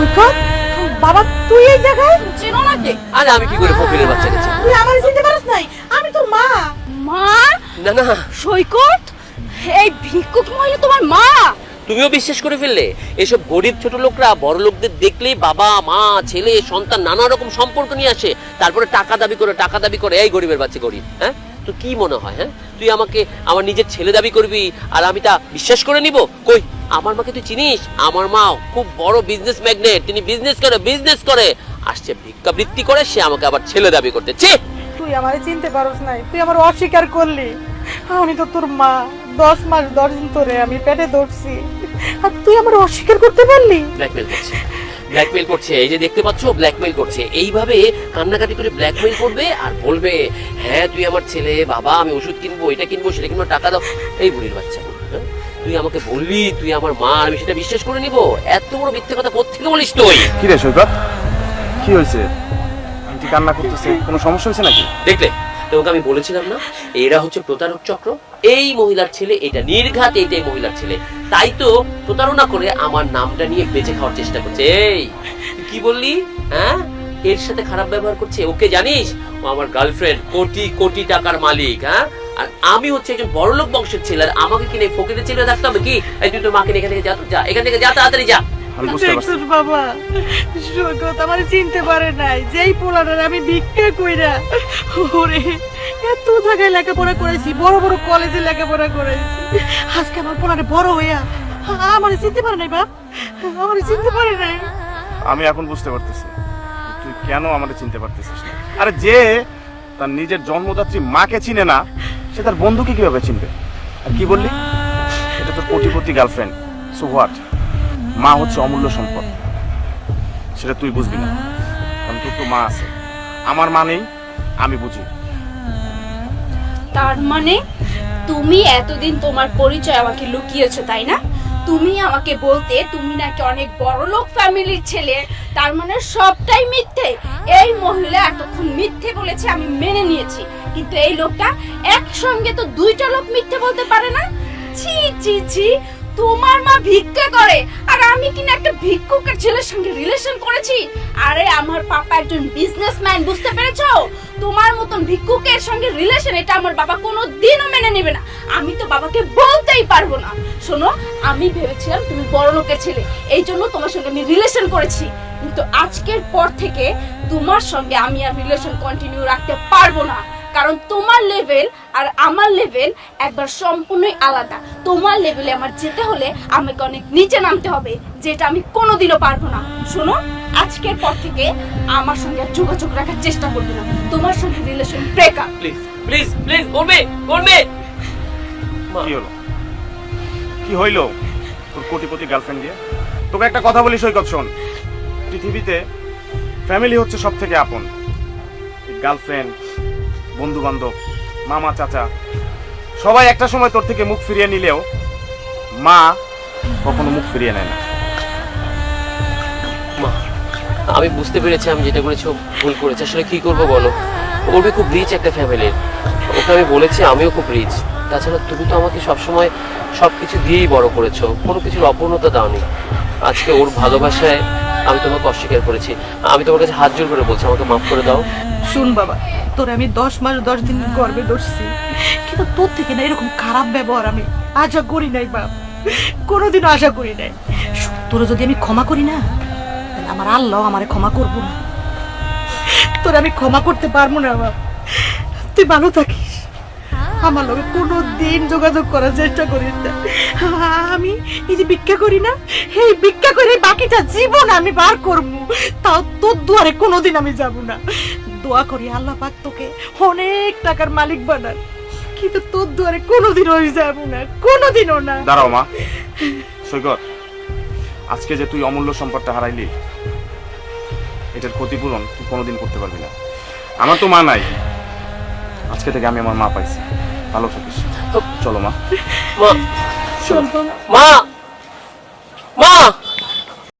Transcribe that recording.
সৈকত, বাবা তুই এই জায়গায় চেনো নাকি? আরে আমি কি করে ফকিরের বাচ্চাকে চিনি? তুই আমার চিনতে পারিস নাই? আমি তোর মা। মা? না না, সৈকত, এই ভিক্ষুক মহিলা তোমার মা? তুমিও বিশ্বাস করে ফেললে? এসব গরিব ছোট লোকরা বড় লোকদের দেখলেই বাবা মা ছেলে সন্তান নানা রকম সম্পর্ক নিয়ে আসে, তারপরে টাকা দাবি করে এই গরিবের বাচ্চা গরিব। হ্যাঁ, তো কি মনে হয় হ্যাঁ তুই আমাকে আমার নিজের ছেলে দাবি করবি আর আমি তা বিশ্বাস করে নিব? কই, আমার মাকে তুই চিনিস? আমার মা খুব বড় বিজনেস ম্যাগনেট, তিনি বিজনেস করে আসছে, ভিক্ষাবৃত্তি করে, সে আমাকে আবার ছেলে দাবি করতে। তুই আমারে চিনতে পারস নাই, তুই আমার অস্বীকার করলি। আমি তো তোর মা, 10 মাস 10 দিন ধরে আমি পেটে ধরছি, আর তুই আমার অস্বীকার করতে পারলি? ব্ল্যাকমেল করছে, এই যে দেখতে পাচ্ছ, ব্ল্যাকমেল করছে। এইভাবে কান্নাকাটি করে ব্ল্যাকমেল করবে আর বলবে হ্যাঁ তুই আমার ছেলে, বাবা আমি ওষুধ কিনবো, এটা কিনবো, সেটা কিনবো, টাকা দাও। এই বুড়ির বাচ্চা, হ্যাঁ? তুই আমাকে বললি তুই আমার মা, আমি সেটা বিশ্বাস করে নিব? এত বড় মিথ্যে কথা কোত্থেকে বলিস তুই? কি রে সৈকত, কি হয়েছে? আন্টি কান্না করতেছে, কোনো সমস্যা হয়েছে নাকি? দেখলে তোমাকে আমি বলেছিলাম না, এরা হচ্ছে প্রতারক চক্র। এই মহিলার ছেলে, এটা নির্ঘাত এইটাই মহিলার ছেলে, তাই তো প্রতারণা করে আমার নামটা নিয়ে বেঁচে খাওয়ার চেষ্টা করছে। এই তুই কি বললি? হ্যাঁ, এর সাথে খারাপ ব্যবহার করছে। ওকে জানিস, ও আমার গার্লফ্রেন্ড, কোটি কোটি টাকার মালিক। হ্যাঁ, আর আমি হচ্ছে একজন বড়লোক বংশের ছেলে, আর আমাকে কিনে ফকিরের ছেলে থাকতে হবে কি? এই তুই তোর মাকে এখান থেকে যা, এখান থেকে যা, তাড়াতাড়ি যা। আমি বুঝতে পারছি। দেখছিস বাবা, সৈকত আমার চিনতে পারে নাই, যেই পোলাটার আমি ভিক্ষা কইরা ওরে এত জায়গায় লেখাপড়া করেছি, বড় বড় কলেজে লেখাপড়া করেছি, আজকে আমার পোলাটা বড় হইয়া আমার চিনতে পারে নাই বাপ, আমার চিনতে পারে নাই। আমি এখন বুঝতে পারতেছি তুই কেন আমাদের চিনতে পারতেছিস না। আরে যে তার নিজের জন্মদাত্রী মাকে চিনে না, সে তার বন্ধুকে কিভাবে চিনবে? আর কি বললি? এটা তোর কোটিপতি গার্লফ্রেন্ড, সো হোয়াট? মা হচ্ছে অমূল্য সম্পদ, সেটা তুই বুঝবি না, কারণ তোর তো মা আছে, আমার মা নেই, আমি বুঝি। তার মানে তুমি এতদিন তোমার পরিচয় আমাকে লুকিয়েছো, তাই না? তুমি আমাকে বলতে তুমি নাকি অনেক বড়লোক ফ্যামিলির ছেলে, তার মানে সবটাই মিথ্যে। এই মহিলা এতক্ষণ মিথ্যে বলেছে, আমি মেনে নিয়েছি, কিন্তু এই লোকটা একসঙ্গে তো দুইটা লোক মিথ্যে বলতে পারে না। ছি ছি ছি, তোমার মা ভিক্ষা করে আর আমি কিনা একটা ভিক্ষুকের ছেলের সঙ্গে রিলেশন করেছি? আরে আমার পাপা একজন বিজনেসম্যান, বুঝতে পেরেছো? তোমার মতন ভিক্ষুকের সঙ্গে রিলেশন, এটা আমার বাবা কোনোদিনও মেনে নেবে না। আমি তো বাবাকে বলতেই পারবো না। শোনো, আমি ভেবেছিলাম তুমি বড় লোকের ছেলে, এই জন্য তোমার সঙ্গে আমি রিলেশন করেছি, কিন্তু আজকের পর থেকে তোমার সঙ্গে আমি আর রিলেশন কন্টিনিউ রাখতে পারবো না, কারণ তোমার লেভেল আর আমার লেভেল একবার সম্পূর্ণই আলাদা। তোমার লেভেলে আমার যেতে হলে আমাকে অনেক নিচে নামতে হবে, যেটা আমি কোনোদিনও পারবো না। শোনো, আজকের পর থেকে আমার সঙ্গে আর যোগাযোগ রাখার চেষ্টা করবে না, তোমার সঙ্গে relation breakup. Please please please, করবে করবে। কি হলো? কি হইলো তোর কোটিপতি গার্লফ্রেন্ড দিয়ে? তোকে একটা কথা বলি সৈকত, শোন, পৃথিবীতে ফ্যামিলি হচ্ছে সব থেকে আপন। গার্লফ্রেন্ড, বন্ধু বান্ধব, মামা চাচা, সবাই একটা সময় তোর থেকে মুখ ফিরিয়ে নিলেও মা কখনো মুখ ফিরিয়ে নেয় না। মা, আমি বুঝতে পেরেছি আমি যেটা করেছি ও ভুল করেছে। আসলে কি করবো বলো, ওর খুব রিচ একটা ফ্যামিলির, ওকে আমি বলেছি আমিও খুব রিচ। তাছাড়া তুমি তো আমাকে সবসময় সবকিছু দিয়েই বড় করেছো, কোনো কিছুর অপূর্ণতা দাওনি। আজকে ওর ভালোবাসায় আমি তোমাকে অস্বীকার করেছি। আমি তোমার কাছে হাত জোর করে বলছি, আমাকে মাফ করে দাও। শুন বাবা, তোর আমি 10 মাস 10 দিন গর্ভে ধরছি, কিন্তু তোর থেকে না এরকম খারাপ ব্যবহার আমি আশা করি নাই বাপ, কোনোদিনও আশা করি নাই। তোর যদি আমি ক্ষমা করি না, তাহলে আমার আল্লাহ আমারে ক্ষমা করবো না, তোর আমি ক্ষমা করতে পারবো না বাপ। তুই ভালো থাকিস, আমার লগে কোনো দিন যোগাযোগ করার চেষ্টা করিস না। আমি এই যে ভিক্ষা করি না, এই ভিক্ষা করে বাকিটা জীবন আমি বার করবো, তাও তোর দুয়ারে কোনোদিন আমি যাব না। দোয়া করি আল্লাহ পাক তোকে অনেক টাকার মালিক বানান, কিন্তু তোর দুয়ারে কোনোদিন আমি যাব না, কোনোদিনও না। দাঁড়াও মা। সৈকত, আজকে যে তুই অমূল্য সম্পদটা হারাইলি, এটার ক্ষতিপূরণ তুই কোনোদিন করতে পারবি না। আমার তো মা নাই, আজকে থেকে আমি আমার মা পাইছি। ভালো থাকিস, চলো মা। মা, চল মা, মা।